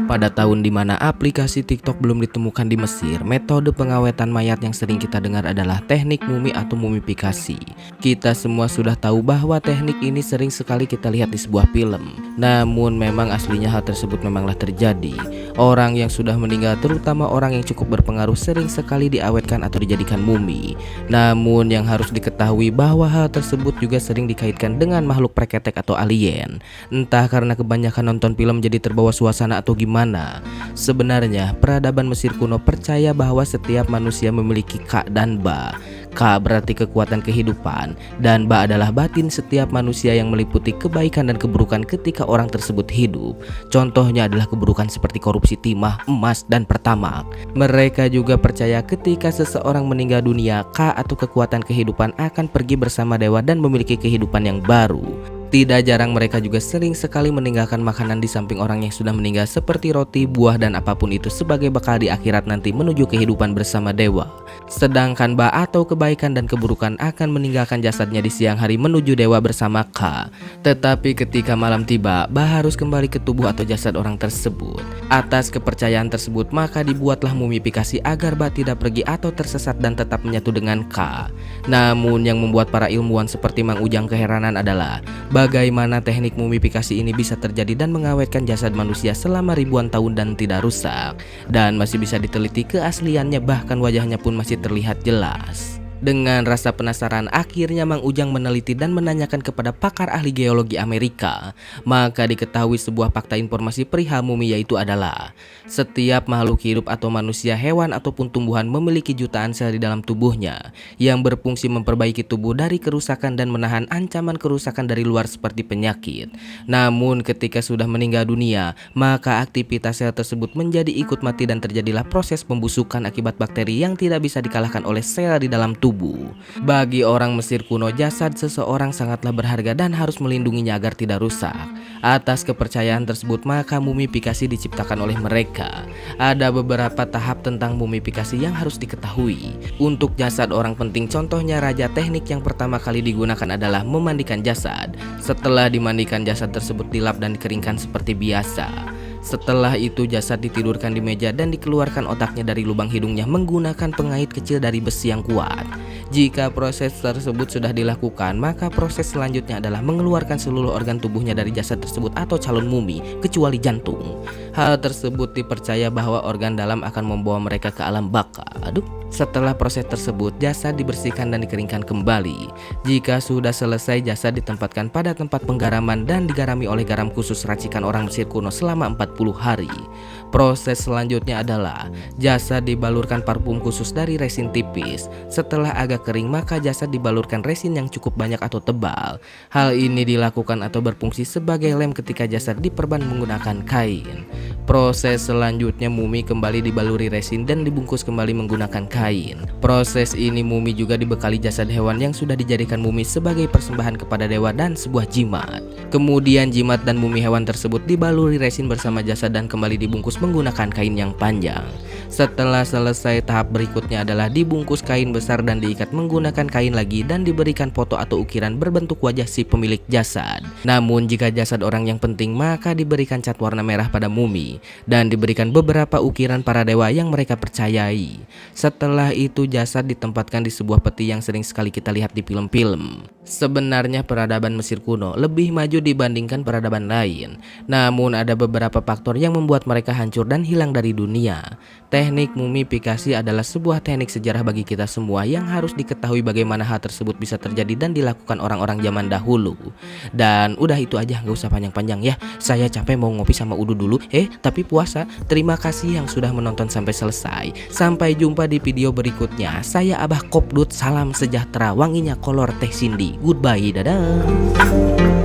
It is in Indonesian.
Pada tahun dimana aplikasi TikTok belum ditemukan di Mesir, metode pengawetan mayat yang sering kita dengar adalah teknik mumi atau mumifikasi. Kita semua sudah tahu bahwa teknik ini sering sekali kita lihat di sebuah film. Namun memang aslinya hal tersebut memanglah terjadi. Orang yang sudah meninggal, terutama orang yang cukup berpengaruh, sering sekali diawetkan atau dijadikan mumi. Namun yang harus diketahui bahwa hal tersebut juga sering dikaitkan dengan makhluk preketek atau alien. Entah karena kebanyakan nonton film jadi terbawa suasana atau gimana. Sebenarnya peradaban Mesir kuno percaya bahwa setiap manusia memiliki ka dan ba. Ka berarti kekuatan kehidupan dan ba adalah batin setiap manusia yang meliputi kebaikan dan keburukan ketika orang tersebut hidup. Contohnya adalah keburukan seperti korupsi timah, emas, dan pertamak. Mereka juga percaya ketika seseorang meninggal dunia, ka atau kekuatan kehidupan akan pergi bersama dewa dan memiliki kehidupan yang baru. Tidak jarang mereka juga sering sekali meninggalkan makanan di samping orang yang sudah meninggal seperti roti, buah, dan apapun itu sebagai bekal di akhirat nanti menuju kehidupan bersama dewa. Sedangkan ba atau kebaikan dan keburukan akan meninggalkan jasadnya di siang hari menuju dewa bersama ka. Tetapi ketika malam tiba, ba harus kembali ke tubuh atau jasad orang tersebut. Atas kepercayaan tersebut maka dibuatlah mumifikasi agar ba tidak pergi atau tersesat dan tetap menyatu dengan ka. Namun yang membuat para ilmuwan seperti Mang Ujang keheranan adalah bagaimana teknik mumifikasi ini bisa terjadi dan mengawetkan jasad manusia selama ribuan tahun dan tidak rusak, dan masih bisa diteliti keasliannya, bahkan wajahnya pun masih terlihat jelas. Dengan rasa penasaran, akhirnya Mang Ujang meneliti dan menanyakan kepada pakar ahli geologi Amerika. Maka diketahui sebuah fakta informasi perihal mumi, yaitu adalah setiap makhluk hidup atau manusia, hewan ataupun tumbuhan memiliki jutaan sel di dalam tubuhnya yang berfungsi memperbaiki tubuh dari kerusakan dan menahan ancaman kerusakan dari luar seperti penyakit. Namun ketika sudah meninggal dunia, maka aktivitas sel tersebut menjadi ikut mati dan terjadilah proses pembusukan akibat bakteri yang tidak bisa dikalahkan oleh sel di dalam tubuh. Bagi orang Mesir kuno, jasad seseorang sangatlah berharga dan harus melindunginya agar tidak rusak. Atas kepercayaan tersebut maka mumifikasi diciptakan oleh mereka. Ada beberapa tahap tentang mumifikasi yang harus diketahui. Untuk jasad orang penting, contohnya raja, teknik yang pertama kali digunakan adalah memandikan jasad. Setelah dimandikan, jasad tersebut dilap dan dikeringkan seperti biasa. Setelah itu jasad ditidurkan di meja dan dikeluarkan otaknya dari lubang hidungnya menggunakan pengait kecil dari besi yang kuat. Jika proses tersebut sudah dilakukan, maka proses selanjutnya adalah mengeluarkan seluruh organ tubuhnya dari jasad tersebut atau calon mumi, kecuali jantung. Hal tersebut dipercaya bahwa organ dalam akan membawa mereka ke alam baka. Setelah proses tersebut, jasad dibersihkan dan dikeringkan kembali. Jika sudah selesai, jasad ditempatkan pada tempat penggaraman dan digarami oleh garam khusus racikan orang Mesir kuno selama 40 hari. Proses selanjutnya adalah jasad dibalurkan parfum khusus dari resin tipis. Setelah agak kering, maka jasad dibalurkan resin yang cukup banyak atau tebal. Hal ini dilakukan atau berfungsi sebagai lem ketika jasad diperban menggunakan kain. Proses selanjutnya mumi kembali dibaluri resin dan dibungkus kembali menggunakan kain. Proses ini mumi juga dibekali jasad hewan yang sudah dijadikan mumi sebagai persembahan kepada dewa dan sebuah jimat. Kemudian jimat dan mumi hewan tersebut dibaluri resin bersama jasad dan kembali dibungkus menggunakan kain yang panjang. Setelah selesai, tahap berikutnya adalah dibungkus kain besar dan diikat menggunakan kain lagi dan diberikan foto atau ukiran berbentuk wajah si pemilik jasad. Namun jika jasad orang yang penting, maka diberikan cat warna merah pada mumi dan diberikan beberapa ukiran para dewa yang mereka percayai. Setelah itu jasad ditempatkan di sebuah peti yang sering sekali kita lihat di film-film. Sebenarnya peradaban Mesir kuno lebih maju dibandingkan peradaban lain. Namun ada beberapa faktor yang membuat mereka hancur dan hilang dari dunia. Teknik mumifikasi adalah sebuah teknik sejarah bagi kita semua yang harus diketahui bagaimana hal tersebut bisa terjadi dan dilakukan orang-orang zaman dahulu. Dan udah itu aja, gak usah panjang-panjang ya. Saya capek mau ngopi sama Udu dulu. Tapi puasa. Terima kasih yang sudah menonton sampai selesai. Sampai jumpa di video berikutnya. Saya Abah Kopdut, salam sejahtera, wanginya kolor teh Cindy. Goodbye, dadah.